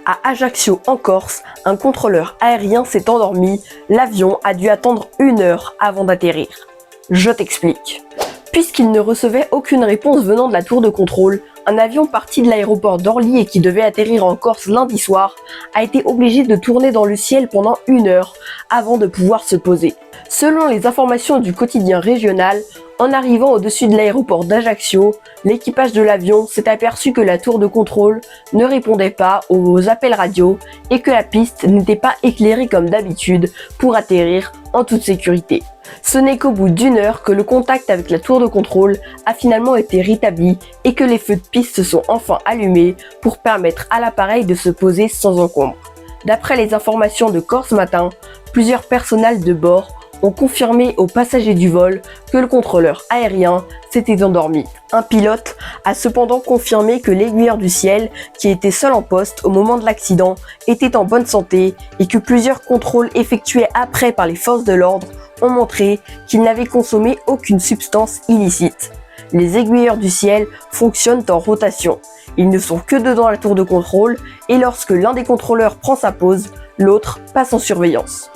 À Ajaccio en Corse, un contrôleur aérien s'est endormi. L'avion a dû attendre 1 heure avant d'atterrir. Je t'explique. Puisqu'il ne recevait aucune réponse venant de la tour de contrôle, un avion parti de l'aéroport d'Orly et qui devait atterrir en Corse lundi soir a été obligé de tourner dans le ciel pendant 1 heure avant de pouvoir se poser. Selon les informations du quotidien régional, en arrivant au-dessus de l'aéroport d'Ajaccio, l'équipage de l'avion s'est aperçu que la tour de contrôle ne répondait pas aux appels radio et que la piste n'était pas éclairée comme d'habitude pour atterrir en toute sécurité. Ce n'est qu'au bout d'1 heure que le contact avec la tour de contrôle a finalement été rétabli et que les feux de piste se sont enfin allumés pour permettre à l'appareil de se poser sans encombre. D'après les informations de Corse Matin, plusieurs personnels de bord ont confirmé aux passagers du vol que le contrôleur aérien s'était endormi. Un pilote a cependant confirmé que l'aiguilleur du ciel, qui était seul en poste au moment de l'accident, était en bonne santé et que plusieurs contrôles effectués après par les forces de l'ordre ont montré qu'il n'avait consommé aucune substance illicite. Les aiguilleurs du ciel fonctionnent en rotation. Ils ne sont que deux dans la tour de contrôle et lorsque l'un des contrôleurs prend sa pause, l'autre passe en surveillance.